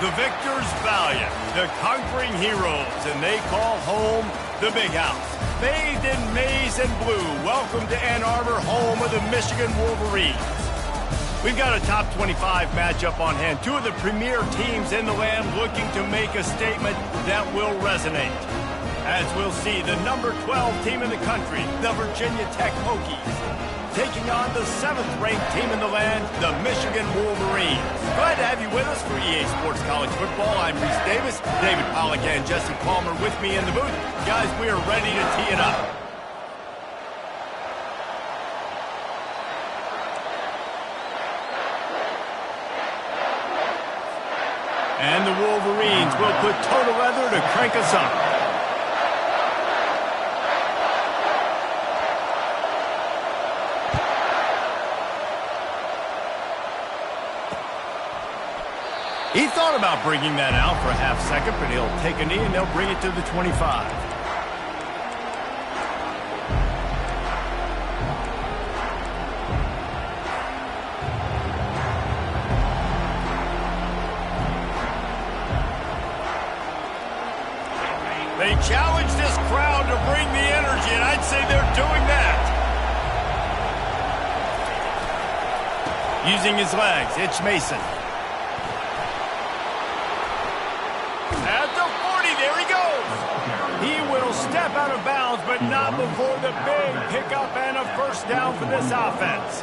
The victors valiant, the conquering heroes, and they call home the Big House. Bathed in maize and blue, welcome to Ann Arbor, home of the Michigan Wolverines. We've got a top 25 matchup on hand. Two of the premier teams in the land looking to make a statement that will resonate. As we'll see, the number 12 team in the country, the Virginia Tech Hokies, taking on the 7th-ranked team in the land, the Michigan Wolverines. Glad to have you with us for EA Sports College Football. I'm Reese Davis, David Pollack and Jesse Palmer with me in the booth. Guys, we are ready to tee it up. And the Wolverines will put toe to leather to crank us up. He thought about bringing that out for a half second, but he'll take a knee and they'll bring it to the 25. They challenge this crowd to bring the energy, and I'd say they're doing that. Using his legs, it's Mason. Step out of bounds, but not before the big pickup and a first down for this offense.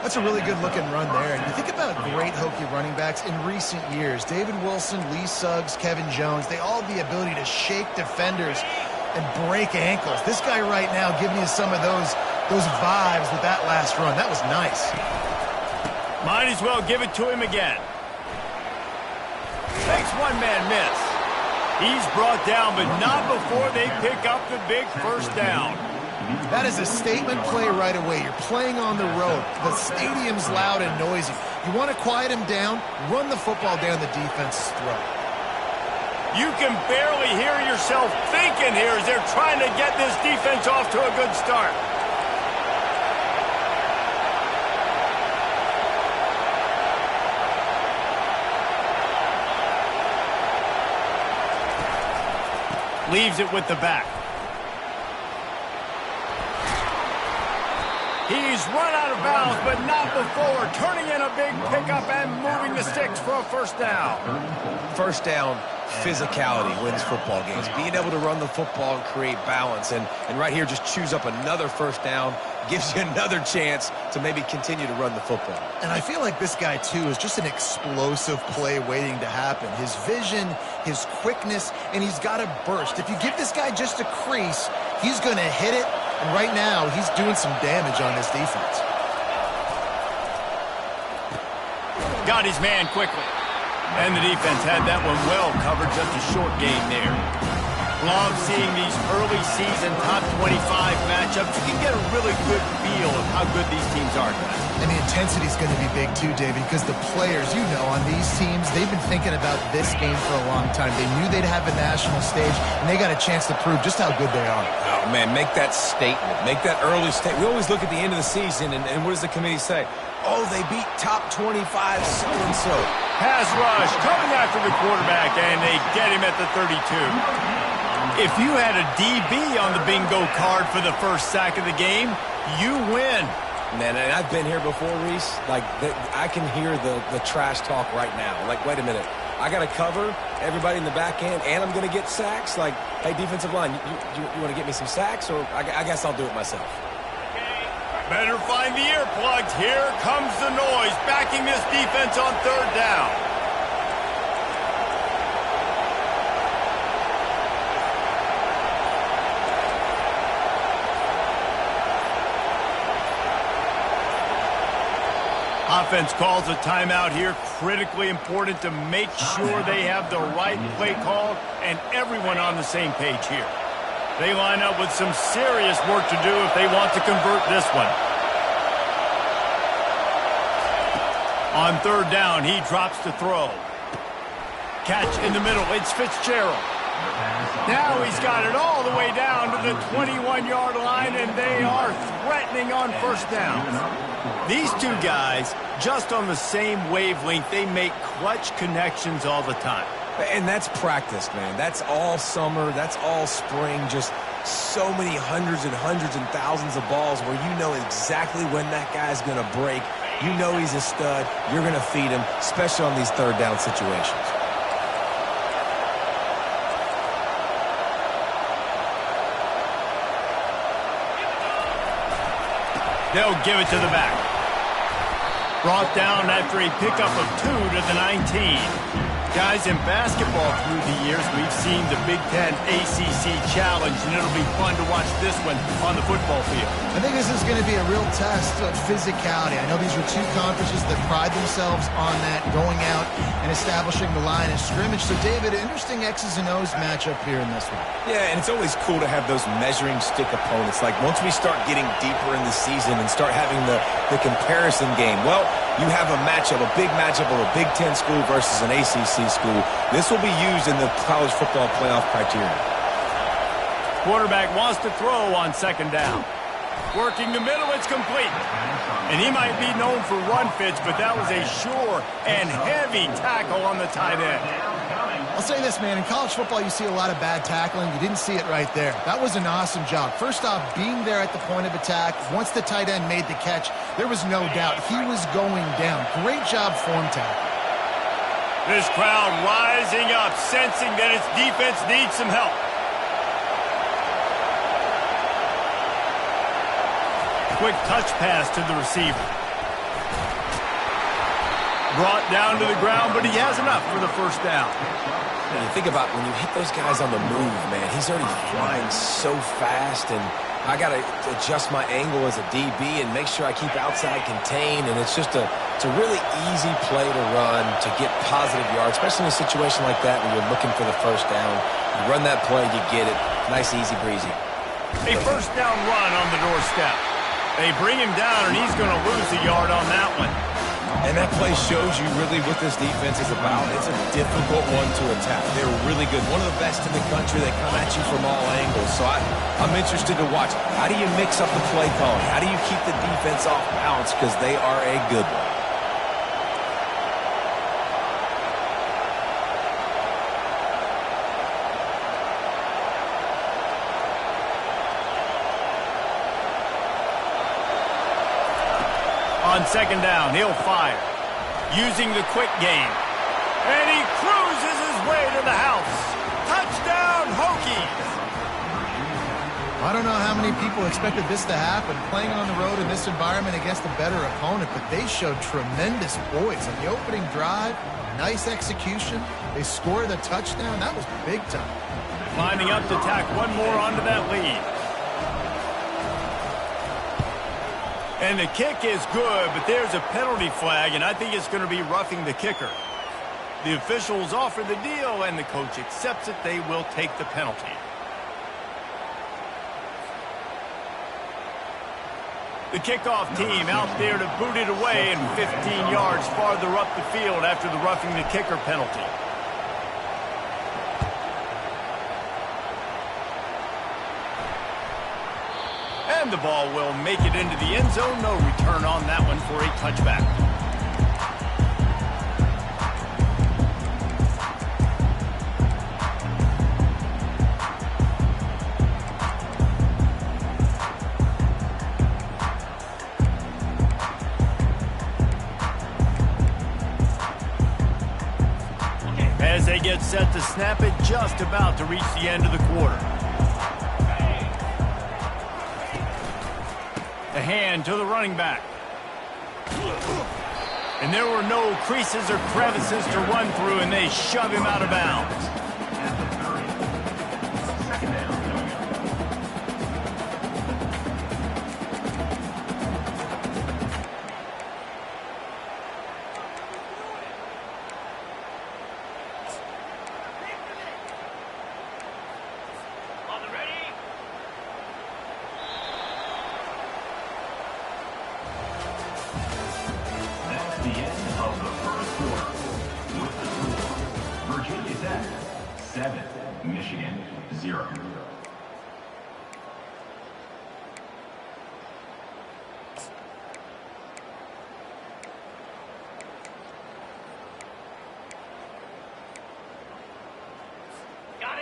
That's a really good-looking run there. And you think about great Hokie running backs in recent years. David Wilson, Lee Suggs, Kevin Jones, they all have the ability to shake defenders and break ankles. This guy right now giving you some of those vibes with that last run. That was nice. Might as well give it to him again. Takes one-man miss. He's brought down, but not before they pick up the big first down. That is a statement play right away. You're playing on the road. The stadium's loud and noisy. You want to quiet him down, run the football down the defense's throat. You can barely hear yourself thinking here as they're trying to get this defense off to a good start. Leaves it with the back. He's run out of bounds, but not before turning in a big pickup and moving the sticks for a first down. First down, physicality wins football games. Being able to run the football and create balance. And right here, just choose up another first down, gives you another chance to maybe continue to run the football. And I feel like this guy, too, is just an explosive play waiting to happen. His vision, his quickness, and he's got a burst. If you give this guy just a crease, he's going to hit it. And right now, he's doing some damage on this defense. Got his man quickly. And the defense had that one well covered, just a short gain there. Love seeing these early season top 25 matchups. You can get a really good feel of how good these teams are, guys. And the intensity is going to be big too, David, because the players, you know, on these teams, they've been thinking about this game for a long time. They knew they'd have a national stage, and they got a chance to prove just how good they are. Oh, man, make that statement. Make that early statement. We always look at the end of the season, and what does the committee say? Oh, they beat top 25 so-and-so. Pass rush coming after the quarterback, and they get him at the 32. If you had a DB on the bingo card for the first sack of the game, you win. Man, and I've been here before, Reese. Like, I can hear the trash talk right now. Like, wait a minute. I got to cover everybody in the back end, and I'm going to get sacks? Like, hey, defensive line, you want to get me some sacks? Or I guess I'll do it myself. Better find the earplugs. Here comes the noise, backing this defense on third down. Offense calls a timeout here. Critically important to make sure they have the right play call and everyone on the same page here. They line up with some serious work to do if they want to convert this one. On third down, he drops to throw. Catch in the middle. It's Fitzgerald. Now he's got it all the way down to the 21-yard line, and they are threatening on first down. These two guys, just on the same wavelength, they make clutch connections all the time. And that's practice, man. That's all summer. That's all spring. Just so many hundreds and thousands of balls where you know exactly when that guy's going to break. You know he's a stud. You're going to feed him, especially on these third down situations. They'll give it to the back. Brought down after a pickup of 2 to the 19. Guys, in basketball through the years, we've seen the Big Ten ACC Challenge, and it'll be fun to watch this one on the football field. I think this is going to be a real test of physicality. I know these are two conferences that pride themselves on that, going out and establishing the line of scrimmage. So, David, interesting X's and O's matchup here in this one. Yeah, and it's always cool to have those measuring stick opponents. Like, once we start getting deeper in the season and start having the comparison game, well, you have a matchup, a big matchup of a Big Ten school versus an ACC school. This will be used in the college football playoff criteria. Quarterback wants to throw on second down. Working the middle, it's complete. And he might be known for run fits, but that was a sure and heavy tackle on the tight end. I'll say this, man. In college football, you see a lot of bad tackling. You didn't see it right there. That was an awesome job. First off, being there at the point of attack. Once the tight end made the catch, there was no doubt he was going down. Great job form tackle. This crowd rising up, sensing that its defense needs some help. Quick touch pass to the receiver. Brought down to the ground, but he has enough for the first down. You think about when you hit those guys on the move, man, he's already flying so fast, and I got to adjust my angle as a DB and make sure I keep outside contained, and it's just a really easy play to run to get positive yards, especially in a situation like that when you're looking for the first down. You run that play, you get it. Nice, easy breezy. A first down run on the doorstep. They bring him down, and he's going to lose a yard on that one. And that play shows you really what this defense is about. It's a difficult one to attack. They're really good. One of the best in the country. They come at you from all angles. So I'm interested to watch. How do you mix up the play calling? How do you keep the defense off balance? Because they are a good one. On second down, he'll fire. Using the quick game. And he cruises his way to the house. Touchdown, Hokies! I don't know how many people expected this to happen, playing on the road in this environment against a better opponent, but they showed tremendous poise. On the opening drive, nice execution. They scored a touchdown. That was big time. Lining up to tack one more onto that lead. And the kick is good, but there's a penalty flag, and I think it's going to be roughing the kicker. The officials offer the deal, and the coach accepts it. They will take the penalty. The kickoff team out there to boot it away and 15 yards farther up the field after the roughing the kicker penalty. And the ball will make it into the end zone. No return on that one for a touchback. As they get set to snap it, just about to reach the end of the quarter. The hand to the running back. And there were no creases or crevices to run through, and they shove him out of bounds. The end of the first quarter with the score, Virginia Tech 7, Michigan 0.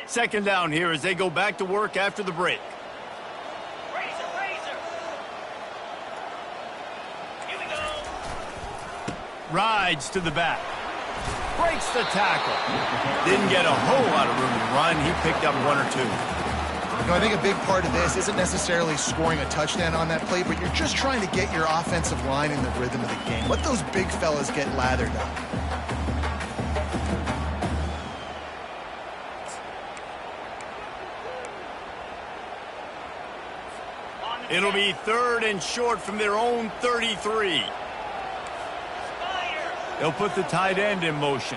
Second down here as they go back to work after the break. Razor. Here we go. Rides to the back. Breaks the tackle. Didn't get a whole lot of room to run. He picked up one or two. You know, I think a big part of this isn't necessarily scoring a touchdown on that play, but you're just trying to get your offensive line in the rhythm of the game. Let those big fellas get lathered up. It'll be third and short from their own 33. They'll put the tight end in motion.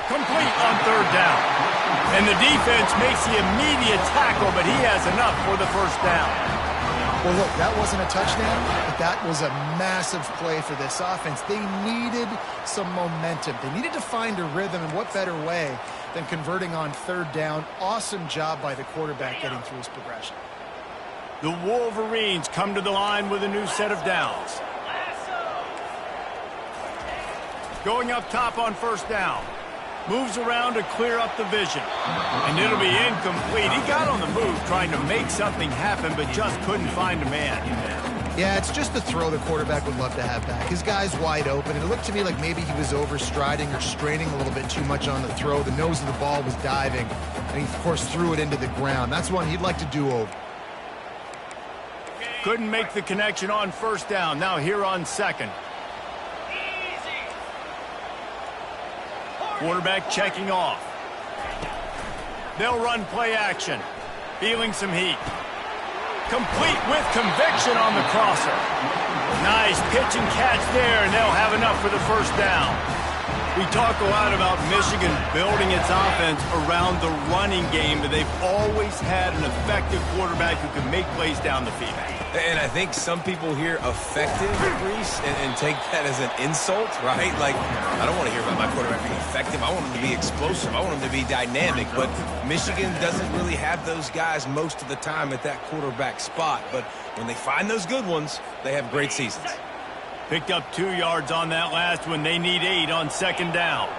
Complete on third down. And the defense makes the immediate tackle, but he has enough for the first down. Well, look, that wasn't a touchdown, but that was a massive play for this offense. They needed some momentum. They needed to find a rhythm, and what better way than converting on third down. Awesome job by the quarterback getting through his progression. The Wolverines come to the line with a new set of downs. Going up top on first down. Moves around to clear up the vision. And it'll be incomplete. He got on the move trying to make something happen, but just couldn't find a man. Yeah, it's just the throw the quarterback would love to have back. His guy's wide open, and it looked to me like maybe he was overstriding or straining a little bit too much on the throw. The nose of the ball was diving, and he, of course, threw it into the ground. That's one he'd like to do over. Couldn't make the connection on first down. Now here on second. Quarterback checking off. They'll run play action. Feeling some heat. Complete with conviction on the crosser. Nice pitch and catch there, and they'll have enough for the first down. We talk a lot about Michigan building its offense around the running game, but they've always had an effective quarterback who can make plays down the field. And I think some people hear effective, Reese, and take that as an insult, right? Like, I don't want to hear about my quarterback being effective. I want him to be explosive. I want him to be dynamic. But Michigan doesn't really have those guys most of the time at that quarterback spot. But when they find those good ones, they have great seasons. Picked up 2 yards on that last one. They need 8 on second down.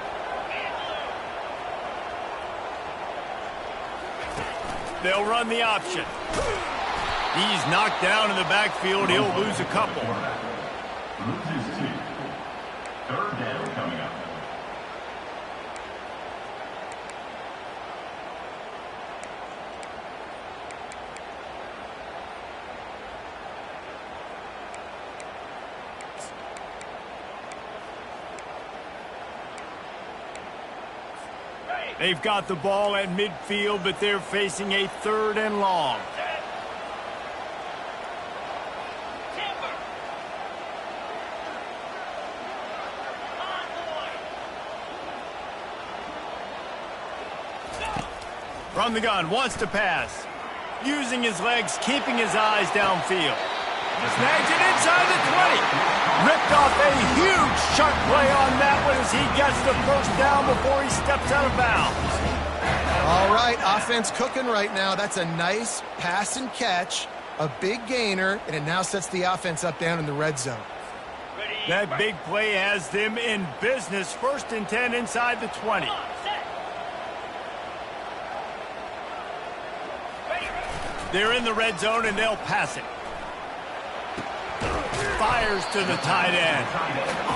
They'll run the option. He's knocked down in the backfield. He'll lose a couple. Loses 2. Third down coming up. They've got the ball at midfield, but they're facing a third and long. From the gun, wants to pass. Using his legs, keeping his eyes downfield. Snags it inside the 20. Ripped off a huge chunk play on that one as he gets the first down before he steps out of bounds. All right, offense cooking right now. That's a nice pass and catch, a big gainer, and it now sets the offense up down in the red zone. That big play has them in business. First and 10 inside the 20. They're in the red zone, and they'll pass it. Fires to the tight end.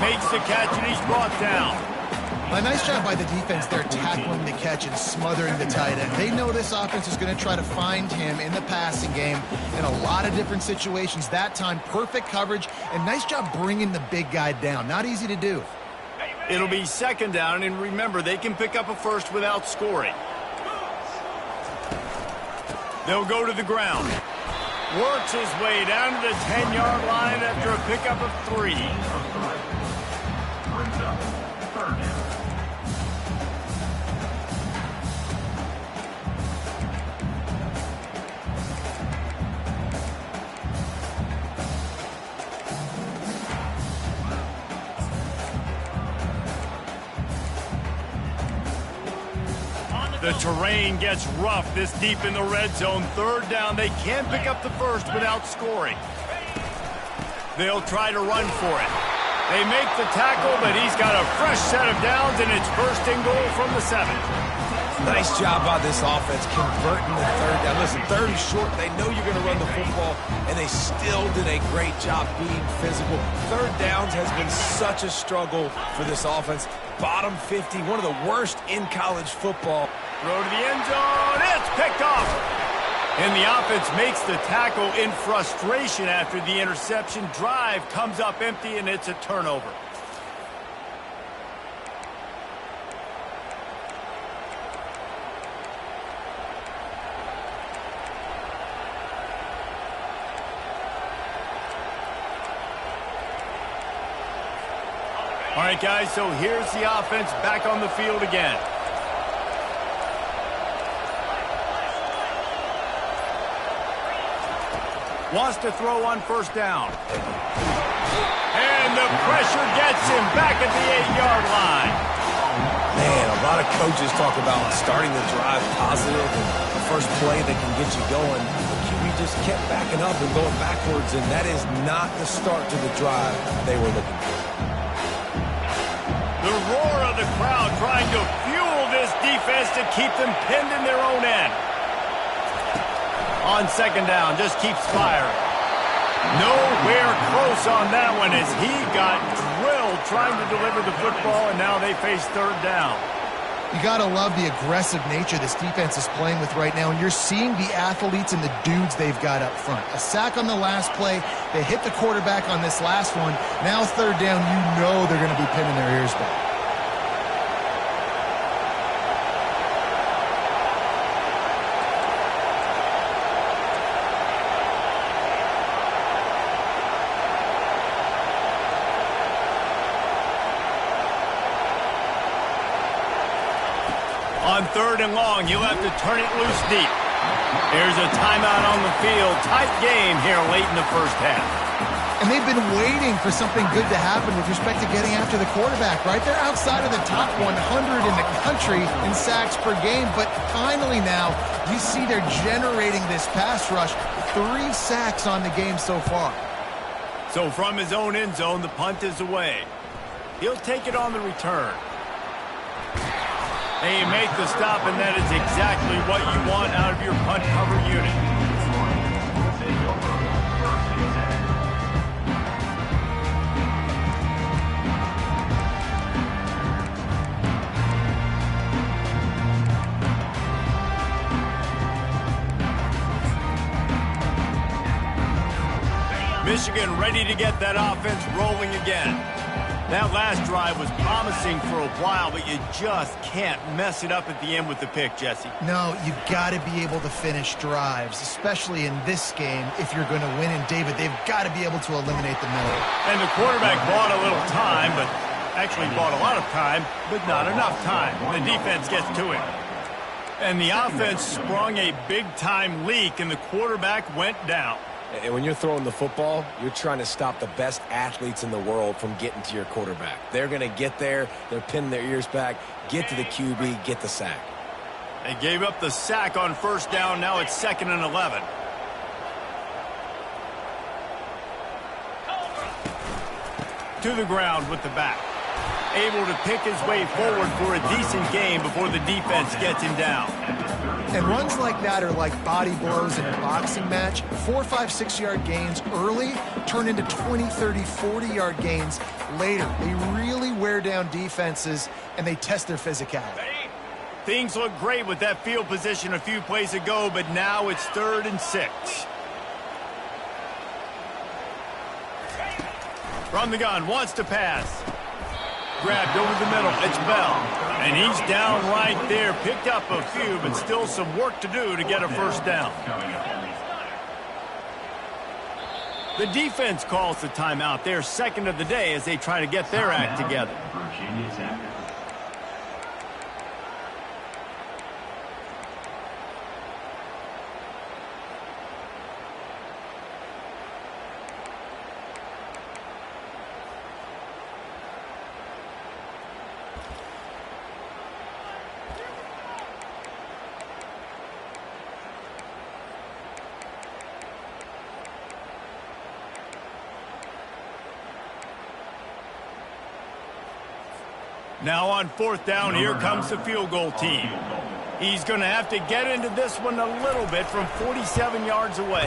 Makes the catch, and he's brought down. A nice job by the defense there tackling the catch and smothering the tight end. They know this offense is going to try to find him in the passing game in a lot of different situations. That time, perfect coverage, and nice job bringing the big guy down. Not easy to do. It'll be second down, and remember, they can pick up a first without scoring. They'll go to the ground. Works his way down to the 10-yard line after a pickup of 3. Brings up third down. The terrain gets rough this deep in the red zone. Third down, they can't pick up the first without scoring. They'll try to run for it. They make the tackle, but he's got a fresh set of downs, and it's first and goal from the 7. Nice job by this offense converting the third down. Listen, third and short, they know you're going to run the football, and they still did a great job being physical. Third downs has been such a struggle for this offense. Bottom 50, one of the worst in college football. Throw to the end zone. It's picked off. And the offense makes the tackle in frustration after the interception. Drive comes up empty, and it's a turnover. All right, guys, so here's the offense back on the field again. Wants to throw on first down. And the pressure gets him back at the 8-yard line. Man, a lot of coaches talk about starting the drive positive and the first play that can get you going. The QB just kept backing up and going backwards, and that is not the start to the drive they were looking for. The roar of the crowd trying to fuel this defense to keep them pinned in their own end. On second down, just keeps firing. Nowhere close on that one as he got drilled trying to deliver the football, and now they face third down. You got to love the aggressive nature this defense is playing with right now, and you're seeing the athletes and the dudes they've got up front. A sack on the last play. They hit the quarterback on this last one. Now third down, you know they're going to be pinning their ears back. On third and long, you'll have to turn it loose deep. There's a timeout on the field. Tight game here late in the first half. And they've been waiting for something good to happen with respect to getting after the quarterback, right? They're outside of the top 100 in the country in sacks per game, but finally now you see they're generating this pass rush. 3 sacks on the game so far. So from his own end zone, the punt is away. He'll take it on the return. They make the stop, and that is exactly what you want out of your punt cover unit. Michigan ready to get that offense rolling again. That last drive was promising for a while, but you just can't mess it up at the end with the pick, Jesse. No, you've got to be able to finish drives, especially in this game if you're going to win. And, David, they've got to be able to eliminate the middle. And the quarterback bought a little time, but actually bought a lot of time, but not enough time. The defense gets to him. And the offense sprung a big-time leak, and the quarterback went down. And when you're throwing the football, you're trying to stop the best athletes in the world from getting to your quarterback. They're going to get there. They're pinning their ears back, get to the QB, get the sack. They gave up the sack on first down. Now it's 2nd and 11. To the ground with the back. Able to pick his way forward for a decent game before the defense gets him down. And runs like that are like body blows in a boxing match. 4, 5, 6-yard gains early turn into 20, 30, 40-yard gains later. They really wear down defenses, and they test their physicality. Things look great with that field position a few plays ago, but now it's 3rd and 6. From the gun, wants to pass. Grabbed over the middle, it's Bell. And he's down right there, picked up a few, but still some work to do to get a first down. The defense calls the timeout. They're 2nd of the day as they try to get their act together. Now on 4th down, here comes the field goal team. He's going to have to get into this one a little bit from 47 yards away.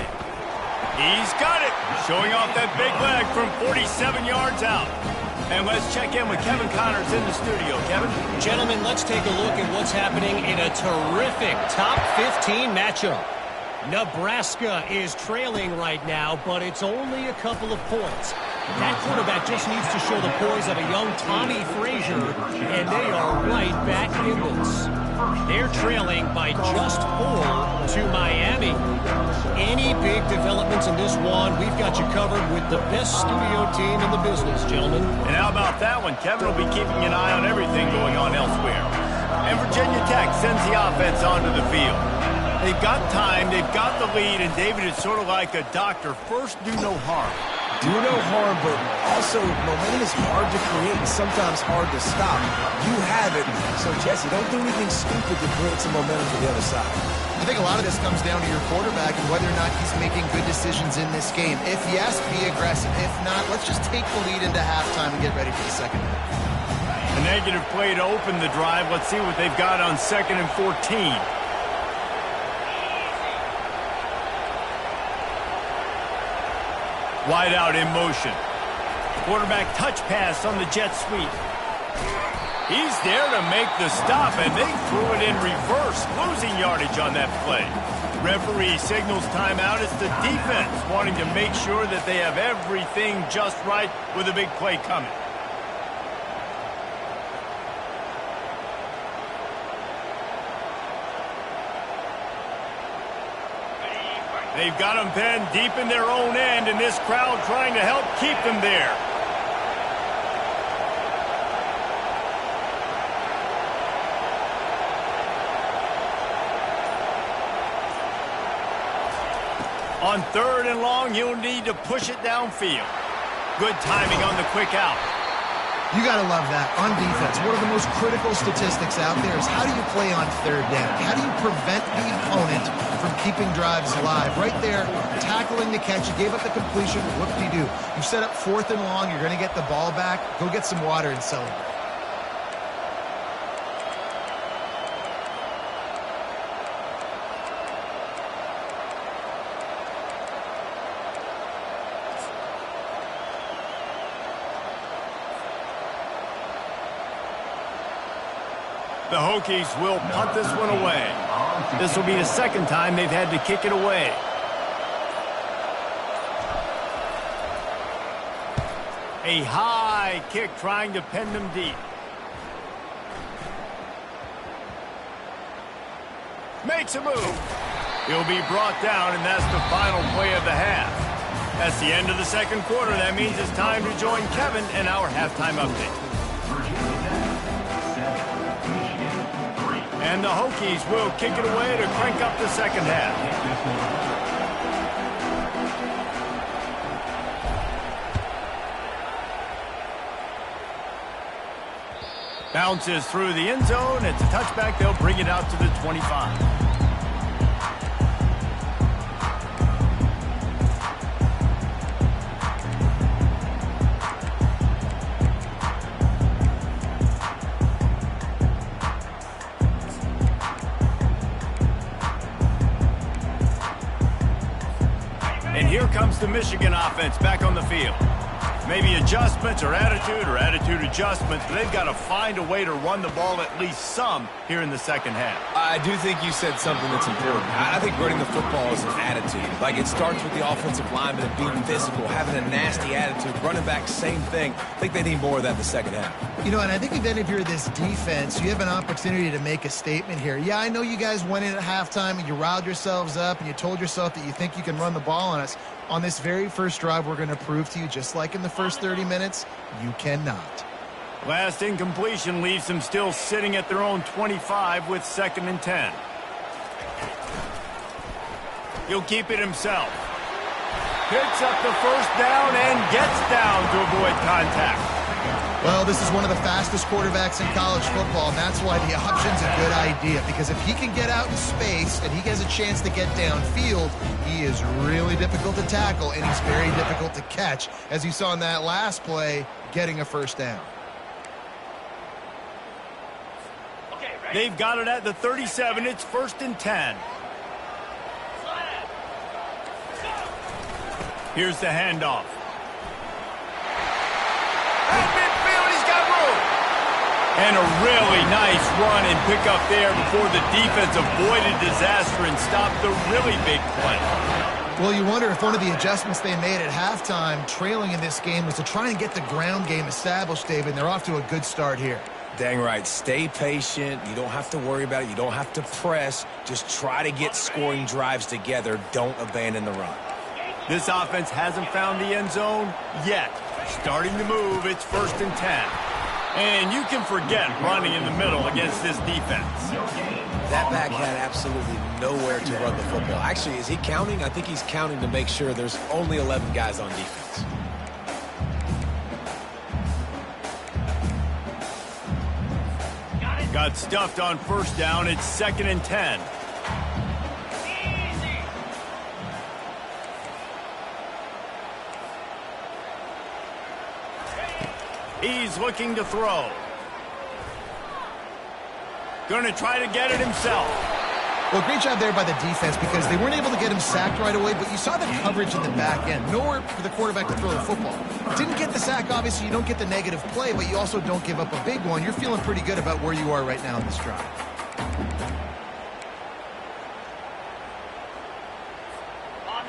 He's got it, showing off that big leg from 47 yards out. And let's check in with Kevin Connors in the studio. Kevin? Gentlemen, let's take a look at what's happening in a terrific top 15 matchup. Nebraska is trailing right now, but it's only a couple of points. That quarterback just needs to show the poise of a young Tommy Frazier, and they are right back in this. They're trailing by just 4 to Miami. Any big developments in this one, we've got you covered with the best studio team in the business, gentlemen. And how about that one? Kevin will be keeping an eye on everything going on elsewhere. And Virginia Tech sends the offense onto the field. They've got time, they've got the lead, and David is sort of like a doctor. First, do no harm. Do no harm, but also momentum is hard to create and sometimes hard to stop. You have it, so Jesse, don't do anything stupid to create some momentum to the other side. I think a lot of this comes down to your quarterback and whether or not he's making good decisions in this game. If yes, be aggressive. If not, let's just take the lead into halftime and get ready for the second half. A negative play to open the drive. Let's see what they've got on 2nd and 14. Wide out in motion. Quarterback touch pass on the jet sweep. He's there to make the stop, and they threw it in reverse, losing yardage on that play. Referee signals timeout. It's the defense wanting to make sure that they have everything just right with a big play coming. They've got them pinned deep in their own end, and this crowd trying to help keep them there. On 3rd and long, you'll need to push it downfield. Good timing on the quick out. You got to love that. On defense, one of the most critical statistics out there is how do you play on 3rd down? How do you prevent the opponent from keeping drives alive? Right there, tackling the catch. You gave up the completion. Whoop-de-doo. You set up 4th and long. You're going to get the ball back. Go get some water and celebrate. The Hokies will punt this one away. This will be the 2nd time they've had to kick it away. A high kick trying to pin them deep. Makes a move. He'll be brought down, and that's the final play of the half. That's the end of the 2nd quarter. That means it's time to join Kevin in our halftime update. And the Hokies will kick it away to crank up the 2nd half. Bounces through the end zone. It's a touchback. They'll bring it out to the 25. And here comes the Michigan offense back on the field. Maybe adjustments or attitude adjustments, but they've got to find a way to run the ball at least some here in the 2nd half. I do think you said something that's important. I think running the football is an attitude. Like, it starts with the offensive lineman and being physical, having a nasty attitude. Running back, same thing. I think they need more of that in the 2nd half. You know, and I think even if you're this defense, you have an opportunity to make a statement here. Yeah, I know you guys went in at halftime and you riled yourselves up and you told yourself that you think you can run the ball on us. On this very first drive, we're going to prove to you, just like in the first 30 minutes, you cannot. Last incompletion leaves them still sitting at their own 25 with 2nd and 10. He'll keep it himself. Picks up the 1st down and gets down to avoid contact. Well, this is one of the fastest quarterbacks in college football, and that's why the option's a good idea. Because if he can get out in space and he has a chance to get downfield, he is really difficult to tackle, and he's very difficult to catch, as you saw in that last play, getting a 1st down. They've got it at the 37. It's 1st and 10. Here's the handoff. At midfield, he's got room. And a really nice run and pick up there before the defense avoided disaster and stopped the really big play. Well, you wonder if one of the adjustments they made at halftime, trailing in this game, was to try and get the ground game established, David. And they're off to a good start here. Dang right. Stay patient. You don't have to worry about it. You don't have to press. Just try to get scoring drives together. Don't abandon the run. This offense hasn't found the end zone yet. Starting to move, it's 1st and 10. And you can forget running in the middle against this defense. That back had absolutely nowhere to run the football. Actually, is he counting? I think he's counting to make sure there's only 11 guys on defense. Got stuffed on 1st down. It's 2nd and 10. He's looking to throw. Going to try to get it himself. Well, great job there by the defense because they weren't able to get him sacked right away, but you saw the coverage in the back end. Nowhere for the quarterback to throw the football. Didn't get the sack, obviously. You don't get the negative play, but you also don't give up a big one. You're feeling pretty good about where you are right now in this drive.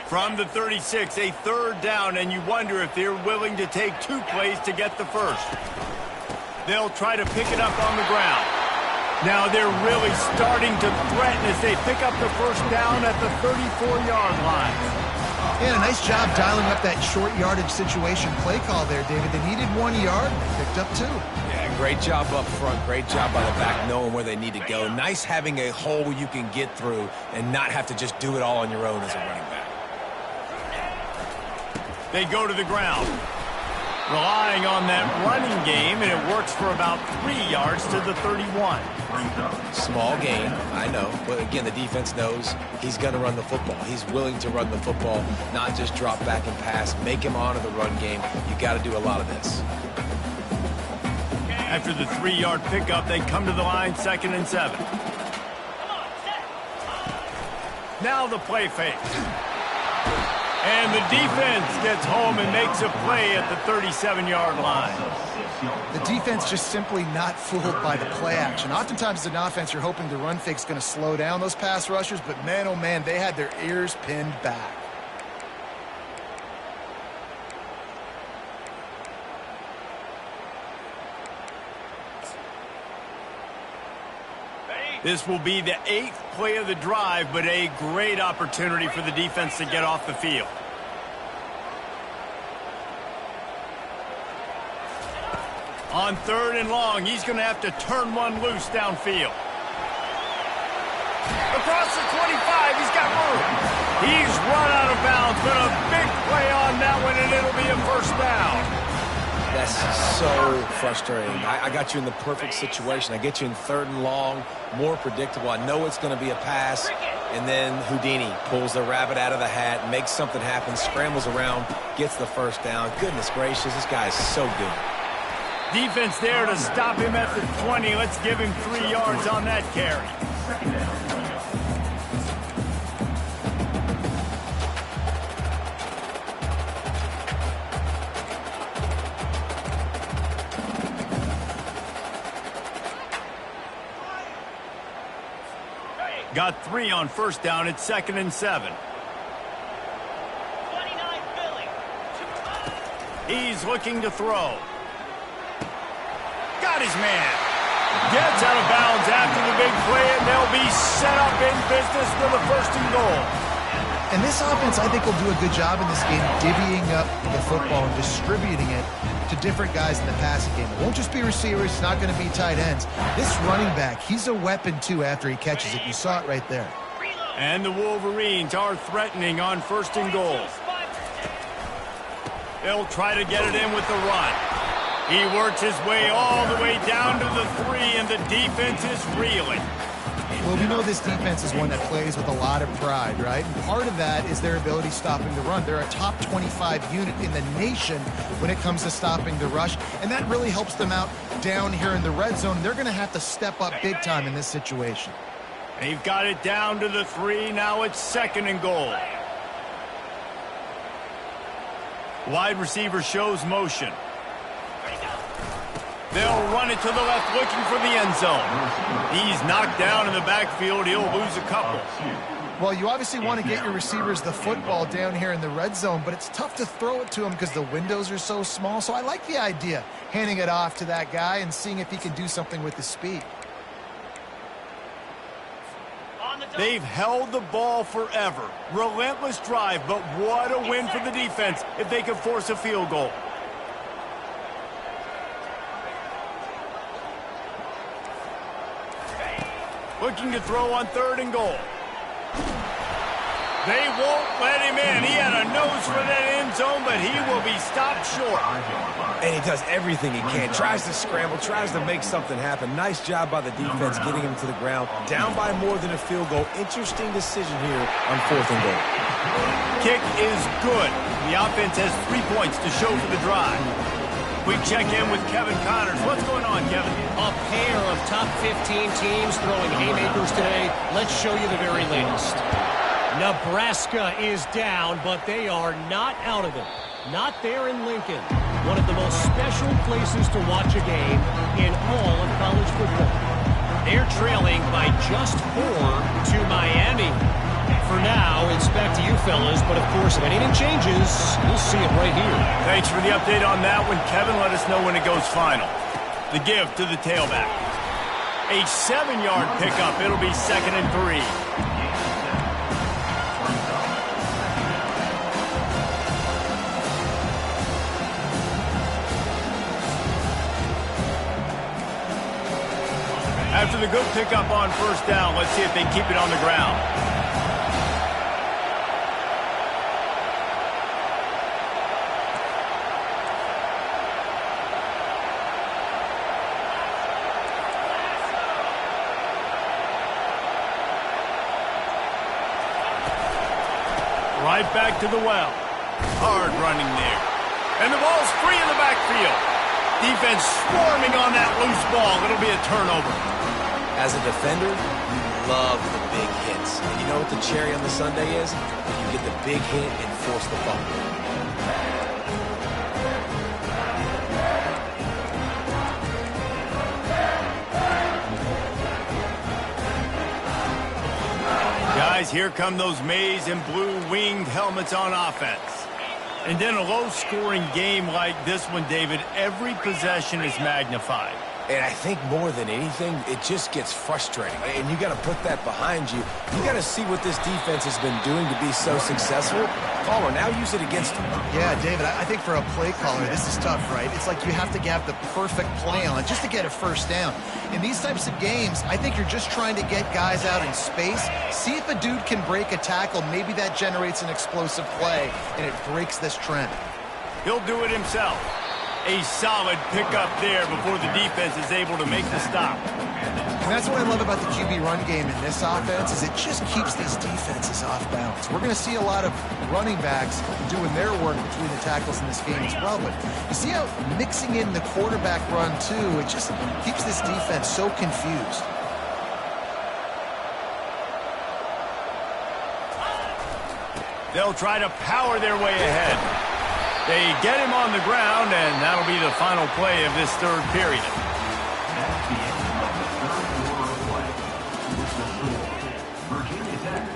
From the 36, a 3rd down, and you wonder if they're willing to take 2 plays to get the first. They'll try to pick it up on the ground. Now they're really starting to threaten as they pick up the 1st down at the 34-yard line. Yeah, a nice job dialing up that short yardage situation play call there, David. They needed 1 yard, they picked up 2. Yeah, great job up front. Great job by the back knowing where they need to go. Nice having a hole you can get through and not have to just do it all on your own as a running back. They go to the ground, relying on that running game, and it works for about 3 yards to the 31. Small gain, I know. But again, the defense knows he's going to run the football. He's willing to run the football, not just drop back and pass. Make him honor the run game. You got to do a lot of this. After the 3-yard pickup, they come to the line, 2nd and 7. Now the play fake. And the defense gets home and makes a play at the 37-yard line. The defense just simply not fooled by the play action. Oftentimes as an offense, you're hoping the run fake's going to slow down those pass rushers, but man, oh man, they had their ears pinned back. This will be the 8th play of the drive, but a great opportunity for the defense to get off the field. On 3rd and long, he's going to have to turn one loose downfield. Across the 25, he's got room. He's run out of bounds, but a big play on that one, and it'll be a 1st down. That's so frustrating. I got you in the perfect situation. I get you in 3rd and long, more predictable. I know it's going to be a pass, and then Houdini pulls the rabbit out of the hat, makes something happen, scrambles around, gets the 1st down. Goodness gracious, this guy is so good. Defense there to stop him at the 20. Let's give him 3 yards on that carry. Got 3 on 1st down. It's 2nd and 7. He's looking to throw. Got his man. Gets out of bounds after the big play, and they'll be set up in business for the 1st and goal. And this offense, I think, will do a good job in this game divvying up the football and distributing it to different guys in the passing game. It won't just be receivers. It's not going to be tight ends. This running back, he's a weapon, too, after he catches it. You saw it right there. And the Wolverines are threatening on 1st and goal. They'll try to get it in with the run. He works his way all the way down to the 3, and the defense is reeling. Well, we know this defense is one that plays with a lot of pride, right? And part of that is their ability stopping the run. They're a top 25 unit in the nation when it comes to stopping the rush, and that really helps them out down here in the red zone. They're going to have to step up big time in this situation. They've got it down to the 3. Now it's 2nd and goal. Wide receiver shows motion. They'll run it to the left, looking for the end zone. He's knocked down in the backfield. He'll lose a couple. Well, you obviously want to get your receivers the football down here in the red zone, but it's tough to throw it to them because the windows are so small. So I like the idea, handing it off to that guy and seeing if he can do something with his speed. They've held the ball forever. Relentless drive, but what a win for the defense if they can force a field goal. Looking to throw on 3rd and goal. They won't let him in. He had a nose for that end zone, but he will be stopped short. And he does everything he can. Tries to scramble, tries to make something happen. Nice job by the defense getting him to the ground. Down by more than a field goal. Interesting decision here on 4th and goal. Kick is good. The offense has 3 points to show for the drive. We check in with Kevin Connors. What's going on, Kevin? A pair of top 15 teams throwing haymakers today. Let's show you the very latest. Nebraska is down, but they are not out of it. Not there in Lincoln. One of the most special places to watch a game in all of college football. They're trailing by just 4 to Miami. For now, it's back to you fellas, but of course, if anything changes, you'll see it right here. Thanks for the update on that one, Kevin. Let us know when it goes final. The give to the tailback. A 7-yard pickup. It'll be 2nd and 3. After the good pickup on 1st down, let's see if they keep it on the ground. Right back to the well. Hard running there. And the ball's free in the backfield. Defense swarming on that loose ball. It'll be a turnover. As a defender, you love the big hits. And you know what the cherry on the sundae is? When you get the big hit and force the fumble. Guys, here come those maize and blue winged helmets on offense. And then a low-scoring game like this one, David, every possession is magnified. And I think more than anything, it just gets frustrating. And you got to put that behind you. You got to see what this defense has been doing to be so successful. Caller, now use it against them. Yeah, David, I think for a play caller, this is tough, right? It's like you have to have the perfect play on it just to get a 1st down. In these types of games, I think you're just trying to get guys out in space, see if a dude can break a tackle. Maybe that generates an explosive play, and it breaks this trend. He'll do it himself. A solid pickup there before the defense is able to make the stop. And that's what I love about the QB run game in this offense is it just keeps these defenses off balance. We're going to see a lot of running backs doing their work between the tackles in this game as well. But you see how mixing in the quarterback run, too, it just keeps this defense so confused. They'll try to power their way ahead. They get him on the ground, and that'll be the final play of this 3rd period. That's the end of the 3rd quarter of play. With the score, Virginia Tech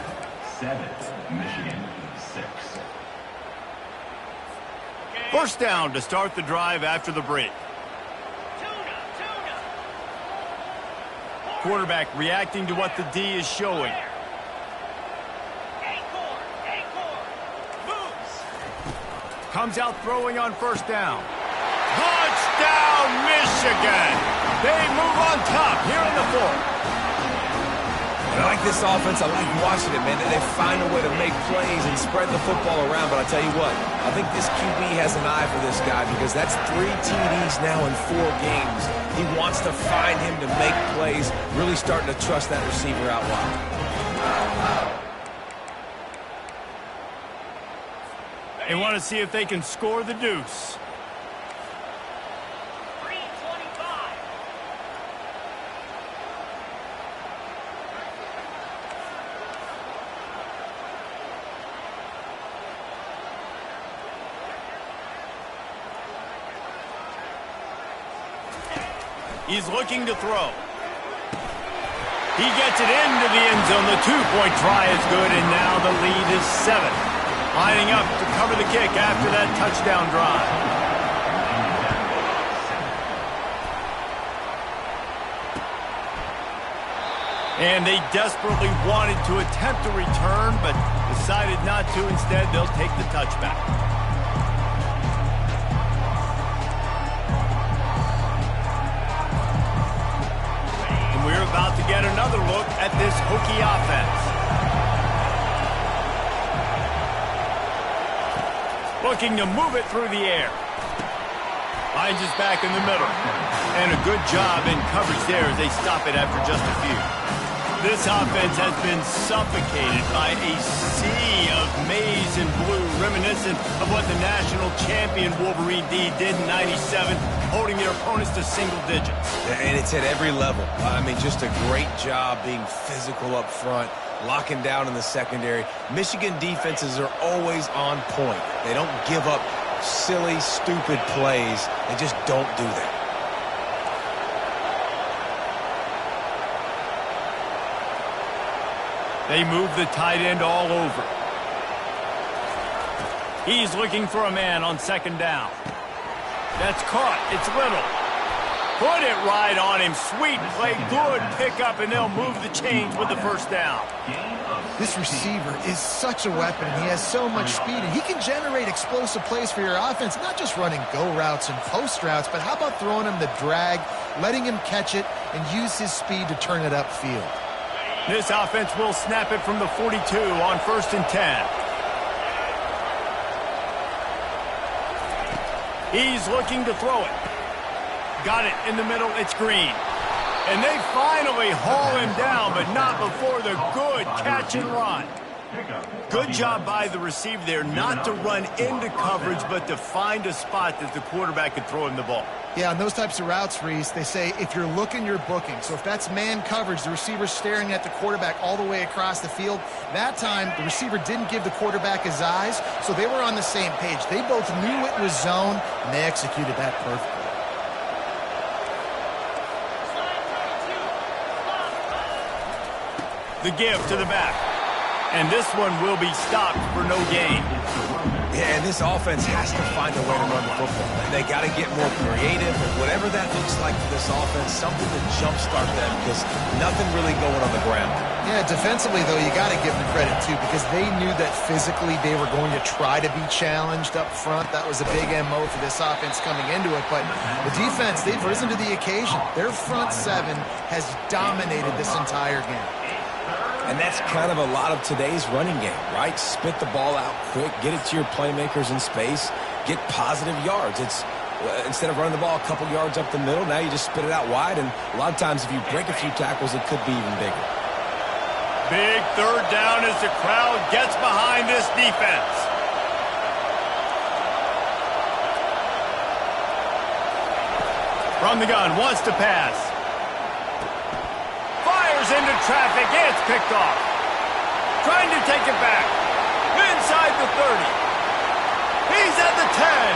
7, Michigan 6. 1st down to start the drive after the break. Quarterback reacting to what the D is showing. Comes out throwing on 1st down. Touchdown, Michigan! They move on top here in the 4th. And I like this offense. I like watching it, man. They find a way to make plays and spread the football around. But I tell you what, I think this QB has an eye for this guy because that's 3 TDs now in 4 games. He wants to find him to make plays, really starting to trust that receiver out wide. They want to see if they can score the deuce. He's looking to throw. He gets it into the end zone. The 2-point try is good, and now the lead is 7. Lining up to cover the kick after that touchdown drive. And they desperately wanted to attempt a return, but decided not to. Instead, they'll take the touchback. We're about to get another look at this Hokie offense. Looking to move it through the air. Finds his back in the middle. And a good job in coverage there as they stop it after just a few. This offense has been suffocated by a sea of maize and blue, reminiscent of what the national champion Wolverine D did in '97, holding their opponents to single digits. And it's at every level. I mean, just a great job being physical up front, locking down in the secondary. Michigan defenses are always on point. They don't give up silly, stupid plays. They just don't do that. They move the tight end all over. He's looking for a man on 2nd down. That's caught. It's Little. Put it right on him. Sweet play. Good pickup, and they'll move the chains with the 1st down. This receiver is such a weapon. He has so much speed, and he can generate explosive plays for your offense, not just running go routes and post routes, but how about throwing him the drag, letting him catch it, and use his speed to turn it upfield. This offense will snap it from the 42 on 1st and 10. He's looking to throw it. Got it in the middle. It's Green. And they finally haul him down, but not before the good catch and run. Good job by the receiver there not to run into coverage, but to find a spot that the quarterback could throw him the ball. Yeah, on those types of routes, Reese, they say if you're looking, you're booking. So if that's man coverage, the receiver's staring at the quarterback all the way across the field. That time, the receiver didn't give the quarterback his eyes, so they were on the same page. They both knew it was zone, and they executed that perfectly. The give to the back. And this one will be stopped for no gain. Yeah, and this offense has to find a way to run the football. They got to get more creative, and whatever that looks like for this offense, something to jumpstart them because nothing really going on the ground. Yeah, defensively, though, you got to give them credit, too, because they knew that physically they were going to try to be challenged up front. That was a big MO for this offense coming into it. But the defense, they've risen to the occasion. Their front 7 has dominated this entire game. And that's kind of a lot of today's running game, right? Spit the ball out quick, get it to your playmakers in space, get positive yards. It's instead of running the ball a couple yards up the middle, now you just spit it out wide, and a lot of times if you break a few tackles, it could be even bigger. Big 3rd down as the crowd gets behind this defense. From the gun, wants to pass. Into traffic, it's picked off. Trying to take it back. Inside the 30. He's at the 10.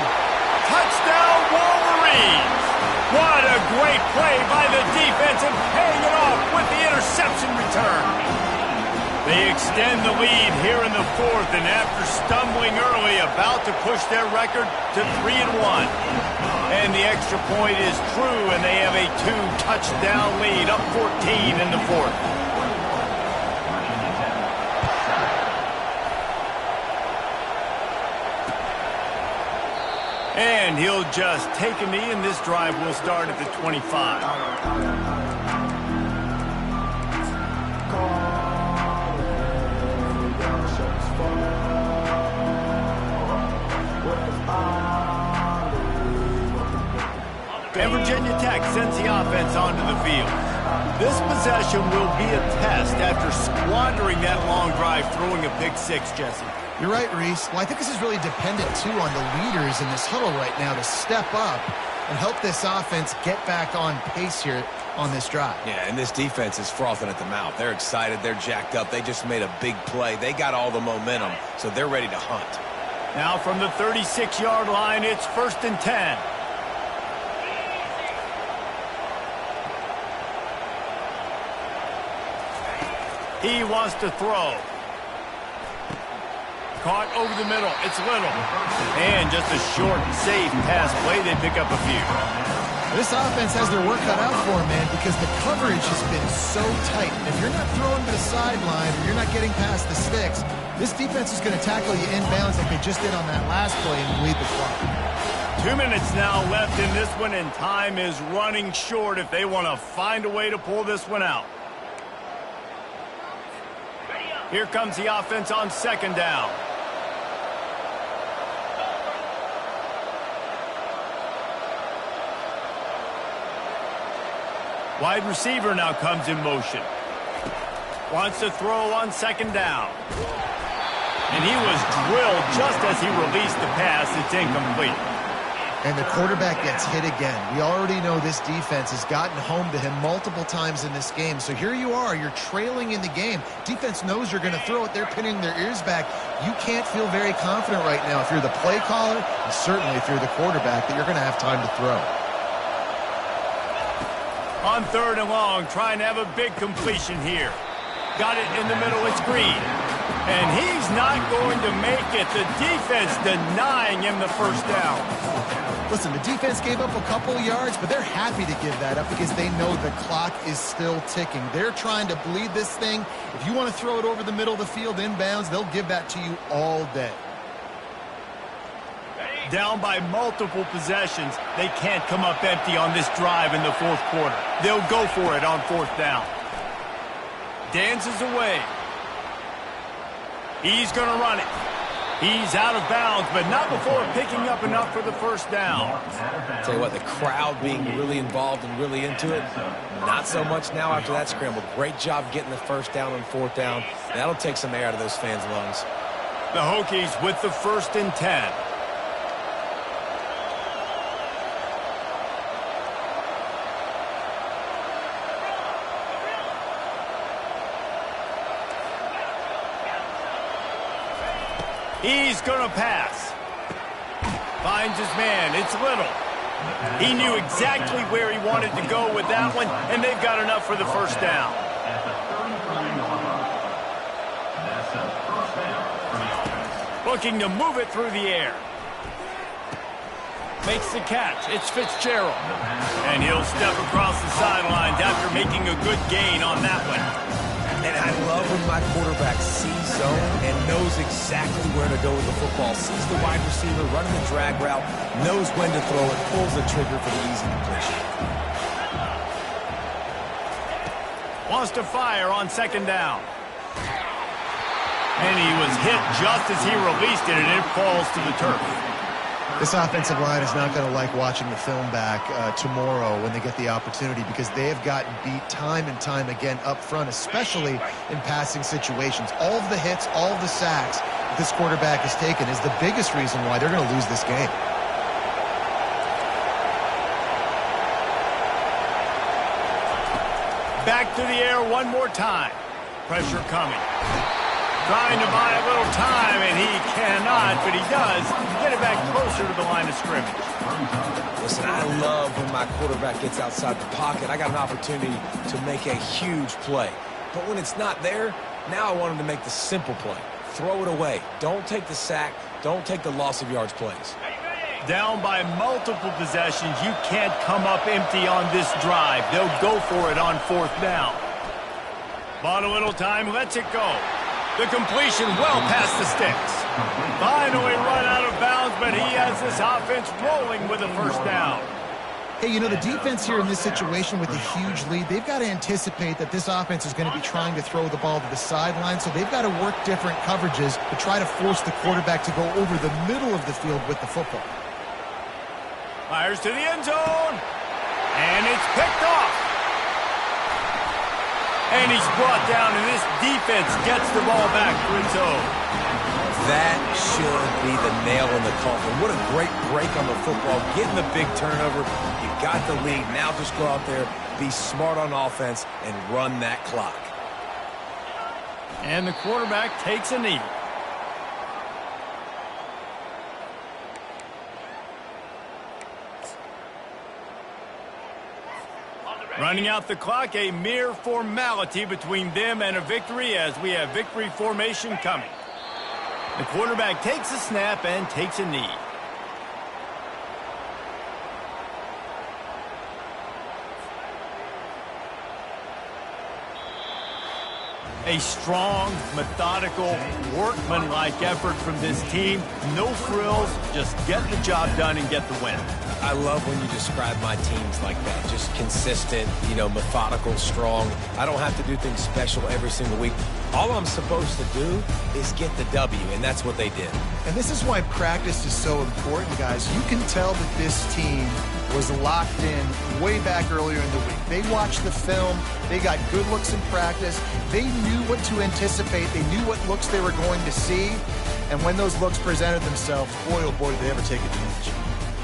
Touchdown, Wolverines. What a great play by the defense and paying it off with the interception return. They extend the lead here in the 4th, and after stumbling early, about to push their record to 3-1. And the extra point is true, and they have a 2-touchdown lead, up 14 in the 4th. And he'll just take a knee, and this drive will start at the 25. And Virginia Tech sends the offense onto the field. This possession will be a test after squandering that long drive, throwing a pick six, Jesse. You're right, Reese. Well, I think this is really dependent, too, on the leaders in this huddle right now to step up and help this offense get back on pace here on this drive. Yeah, and this defense is frothing at the mouth. They're excited. They're jacked up. They just made a big play. They got all the momentum, so they're ready to hunt. Now from the 36-yard line, it's 1st and 10. He wants to throw. Caught over the middle. It's Little. And just a short, safe pass play. They pick up a few. This offense has their work cut out for them, man, because the coverage has been so tight. And if you're not throwing to the sideline or you're not getting past the sticks, this defense is going to tackle you inbounds like they just did on that last play and bleed the clock. 2 minutes now left in this one, and time is running short if they want to find a way to pull this one out. Here comes the offense on 2nd down. Wide receiver now comes in motion. Wants to throw on 2nd down. And he was drilled just as he released the pass. It's incomplete. And the quarterback gets hit again. We already know this defense has gotten home to him multiple times in this game. So here you are. You're trailing in the game. Defense knows you're going to throw it. They're pinning their ears back. You can't feel very confident right now if you're the play caller, and certainly if you're the quarterback, that you're going to have time to throw. On 3rd and long, trying to have a big completion here. Got it in the middle. It's Green. And he's not going to make it. The defense denying him the 1st down. Listen, the defense gave up a couple yards, but they're happy to give that up because they know the clock is still ticking. They're trying to bleed this thing. If you want to throw it over the middle of the field inbounds, they'll give that to you all day. Down by multiple possessions. They can't come up empty on this drive in the 4th quarter. They'll go for it on 4th down. Dances away. He's going to run it. He's out of bounds, but not before picking up enough for the 1st down. Tell you what, the crowd being really involved and really into it, not so much now after that scramble. Great job getting the 1st down on 4th down. That'll take some air out of those fans' lungs. The Hokies with the 1st and 10. He's going to pass. Finds his man. It's Little. He knew exactly where he wanted to go with that one, and they've got enough for the 1st down. Looking to move it through the air. Makes the catch. It's Fitzgerald. And he'll step across the sidelines after making a good gain on that one. And I love when my quarterback sees zone and knows exactly where to go with the football. Sees the wide receiver running the drag route, knows when to throw it, pulls the trigger for the easy completion. Wants to fire on 2nd down. And he was hit just as he released it, and it falls to the turf. This offensive line is not going to like watching the film back tomorrow when they get the opportunity because they have gotten beat time and time again up front, especially in passing situations. All of the hits, all of the sacks that this quarterback has taken is the biggest reason why they're going to lose this game. Back to the air one more time. Pressure coming. Trying to buy a little time, and he cannot, but he does get it back closer to the line of scrimmage. Listen, I love when my quarterback gets outside the pocket. I got an opportunity to make a huge play. But when it's not there, now I want him to make the simple play. Throw it away. Don't take the sack. Don't take the loss of yards plays. Down by multiple possessions, you can't come up empty on this drive. They'll go for it on 4th down. Bought a little time, lets it go. The completion well past the sticks. Finally run out of bounds, but he has this offense rolling with a 1st down. Hey, you know, the defense here in this situation with a huge lead, they've got to anticipate that this offense is going to be trying to throw the ball to the sideline, so they've got to work different coverages to try to force the quarterback to go over the middle of the field with the football. Fires to the end zone. And it's picked off. And he's brought down, and this defense gets the ball back for its own. That should be the nail in the coffin. What a great break on the football. Getting the big turnover. You got the lead. Now just go out there, be smart on offense, and run that clock. And the quarterback takes a knee. Running out the clock, a mere formality between them and a victory as we have victory formation coming. The quarterback takes a snap and takes a knee. A strong, methodical, workmanlike effort from this team. No frills, just get the job done and get the win. I love when you describe my teams like that. Just consistent, methodical, strong. I don't have to do things special every single week. All I'm supposed to do is get the W, and that's what they did. And this is why practice is so important, guys. You can tell that this team was locked in way back earlier in the week. They watched the film. They got good looks in practice. They knew what to anticipate. They knew what looks they were going to see. And when those looks presented themselves, boy, oh boy, did they ever take advantage.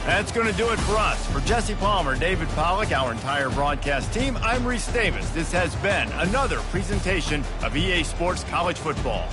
That's going to do it for us. For Jesse Palmer, David Pollack, our entire broadcast team, I'm Reese Davis. This has been another presentation of EA Sports College Football.